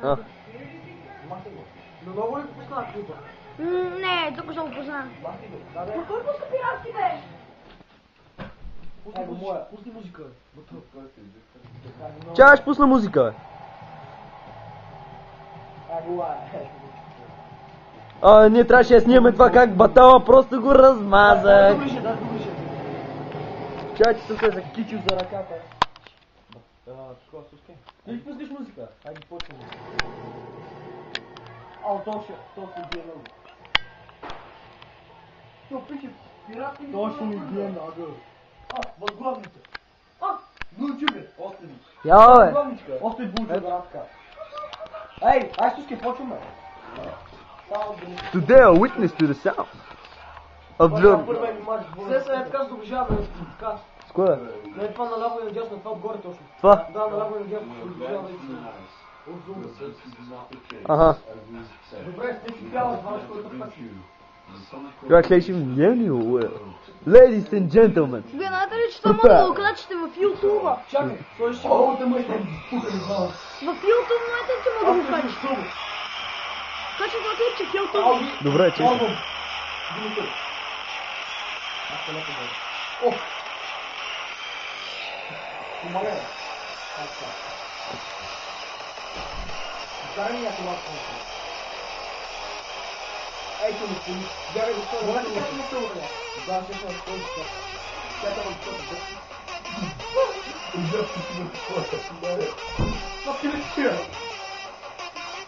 А. Но много ли пусна клипа? Не, тук ще го позна. Кой пуска пиратски, бе? Пусни музика. Чакай, ще пусна музика. Ние трябваше да снимаме това как батала, просто го размазах. Добрише, да, добрише. Чакай, че съм се закичил за ръката. Ти пускаш музика? Хайде, почваме. То ще бие много. То пише пиратски. То ще ми бие много. Възглавница. Научи бе, още ми. Я, бе. Възглавничка. Още булча, братка. Ей, ай, слушай, почваме. Today a witness to the sound of drum. Все се е така сдобижава, така. С кое? Не, това наляво и надясно, това отгоре точно. Това? Да, наляво и надясно се сдобижава и Ага. добре, ти си пяла, знаеш който път. Congratulations, ladies and gentlemen. Вие знаете ли, че това може да го качите в YouTube? Чакай, той ще много да ме пукали глава. В YouTube знаете ли, че може да го качите? Кача това клипче в YouTube. Добре, че. Помаля. Дай ми някакво малко. Ей, че ми стои. Дай го стои. Моля, как ми стои? Да, ще съм стои. Чакай да стои. Wat kun ik hier?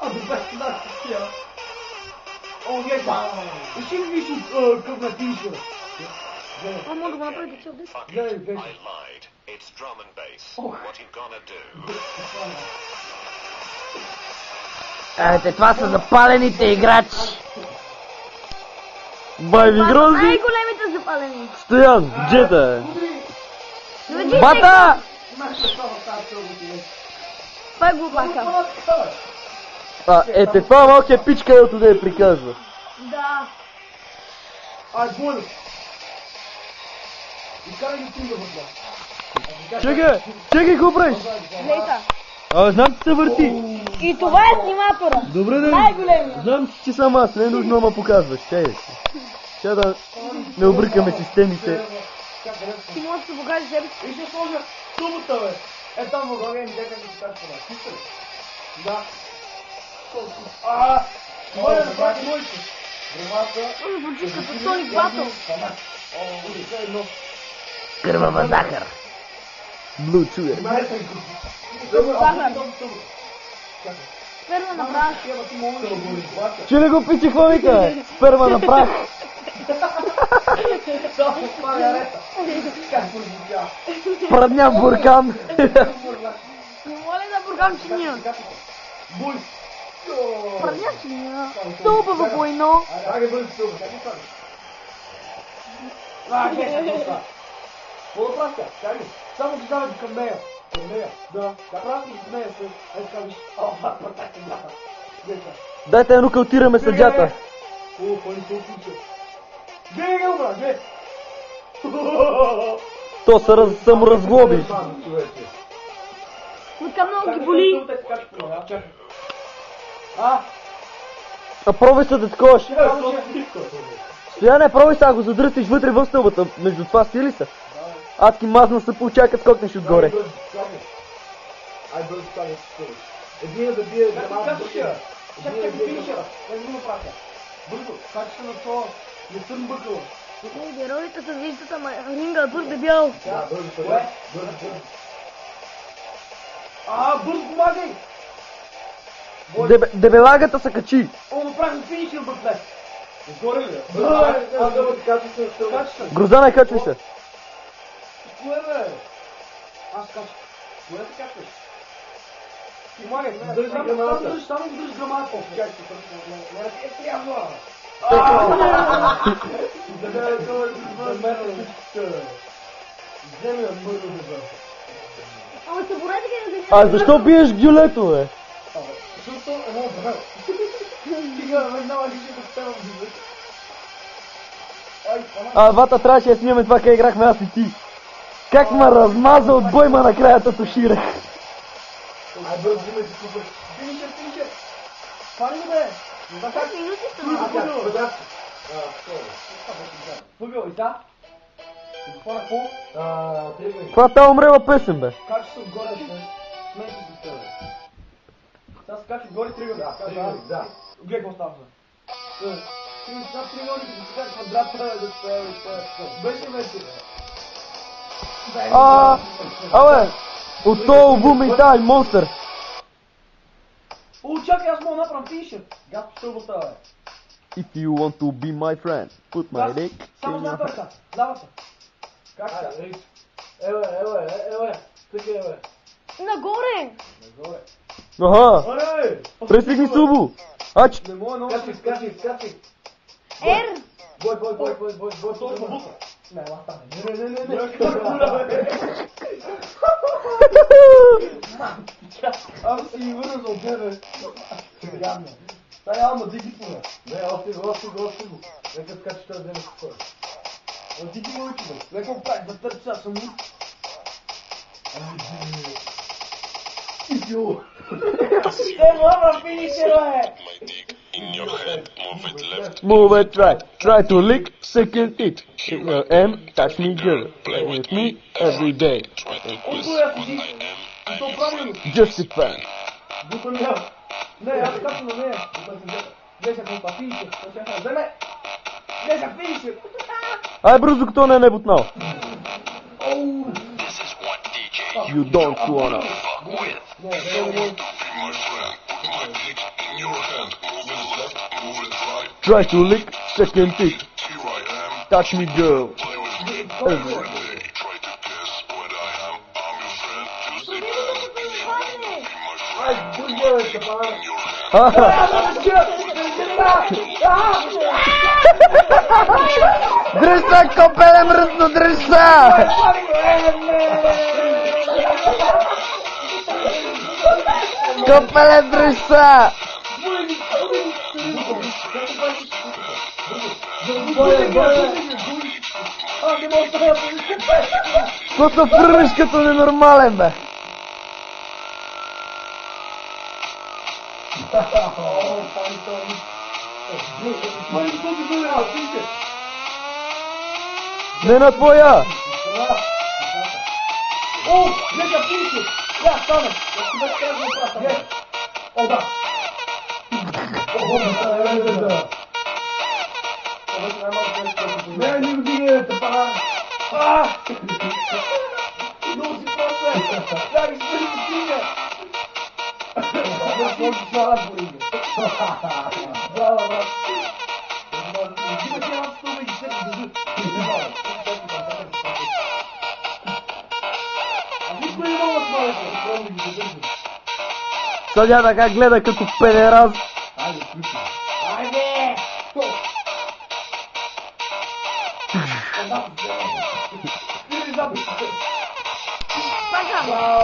Oh, de beste laatste keer. Oh, yes, misschien wie zo'n komt naar t-shirt. А мога да го направите цял диск? Nee, I deze. lied. It's drum and bass. What you gonna do? Ете, това са запалените играчи. Байви грози. Най-големите запалени. Стоян, джета. Бата! Бата! Това е глупака. Ете, това малкият пич, където да я приказва. Да. Ай, боли. Изкарай ги тинга в това. Чекай, какво правиш? Глейта. Знам, че се върти. И това е сниматора. Добре, да. Най-големия. Знам, че съм аз, не е нужно да ме показваш. Ще да не обрикаме системите. Ти можеш да покажеш себе си. И ще сложа тубата, бе. Е, там в главия ми дека ми се качва. Чиста ли? Да. Моля, направи моите. Громата. Това звучи като Соник Батъл. Кървава захар. Блу чуя. Сперма на прах. Чули го пичи, какво вика, бе? Сперма на прах. Само спаля рета. Как прозвуча? Прадня буркан. Не моля да бургам чиния. Буй. Прадня чиния. Стълбава по едно. Айде, бъде стълба. Как го стане? Гледай това. Какво да правя? Чакай. Само ги давай към нея. Към нея. Да. Да правя с нея. Айде кажеш. Пъртака бяха. Гледай. Дайте да нокаутираме съдята. Кой не се отлича. Гледай, брат, гледай. То се саморазглоби. Така много ги боли. А пробвай се да такова. Стояне, пробвай се, ако задръстиш вътре в стълбата. Между това стили са. Адски мазна се получава, като скокнеш отгоре. Ай, бързо стане с това. Един да бие грамата бъркера. Чакай, финишера. Не го направя. Бързо, качи се на това. Не съм бъкала. Героите се виждат, ама ринга е твърде бял. Да, бързо, бързо. Бързо помагай! Дебелагата се качи. Направих финишер, бъкле. Отгоре ли? Аз да бъде качи се на стълба. Грозана, качвай се. Кое бе? Аз кача. Кое се качваш? Помагай, държи грамата. Само държи грамата. Чакай, не е трябва. Вземи я мърда да бъде. Ама се борете ги да А защо биеш гюлето, бе? Защото едно брат. Стига, веднага ли ще поставям гюлето. Вата, трябваше да снимаме това, къде играхме аз и ти. Как ме размаза от бой, ма накрая татуширах. Ай, бързо, взимайте супер. Финишер. Фани го бе. Как минути са? Въгъл и та. Хора, по? Тръгвай. Каква та умрела песен, бе? Качи се отгоре, ще смейте се с тебе. Сега се качи отгоре, тръгвай. Да. Гледай какво става. Сега тръгвай, да се качи квадрата, да се беше вече. Абе, от този вуми и тази монстър. О, чакай, аз мога да направям финишер. Газ по стълбата, бе. If you want to be my friend, put my dick Само in на your... пърка. Лявата. Как сега? Еле. Тъкай, бе. Нагоре! Нагоре. Аха, Аре! пресигни Субу. Ач, Не мога много. Скачи. Ер! Бой. Точно бука. Не, ласта. Не. Аз си ги върна за тебе. Явно. Тай, алма, диги поне. Не, още го. Нека скачи тази вземе с хора. Диги го учи, бе. Нека го прави, да търча, съм му. Идио. Мама, финишер, бе! In your head, move it left. move it right, try to lick, second it. In your M, touch me girl, play with me every day. Try to quiz Отгоре what седи. I am. И то правилно. Just a fan. Бута ми я. Не, аз качвам на нея. Гледай какво финишер. Вземе. Гледай финишер. Ай, бързо, като не е бутнал. This is what DJ You don't wanna. fuck with. Не. Be my friend. Put my dick in your hand. Move it left, move it right. Try to lick, second it. Here I am. Touch me girl. Play with me Every every day. Try to guess what I am. I'm your friend. Just a Ами, fan. да се хване! Be my Ай, friend. други е, капана. In your hand. Дръж се, копеле мръсно, дръж се! Копеле, дръж се! Какво се фърнеш като ненормален, бе? Не на твоя! О, нека пише! Я стана! Да си бе казва прата! О, да! Не, не го дигайте, пара! Много си просто! Да, ги спри да стига! Браво, брат! Дигайте една стълба и ги сепи държи! Никой не мога да смаля, трябва да ги задържа. Съдя така гледа като педераз. Айде, включи. Айде! Запис! Запис! Така! Браво,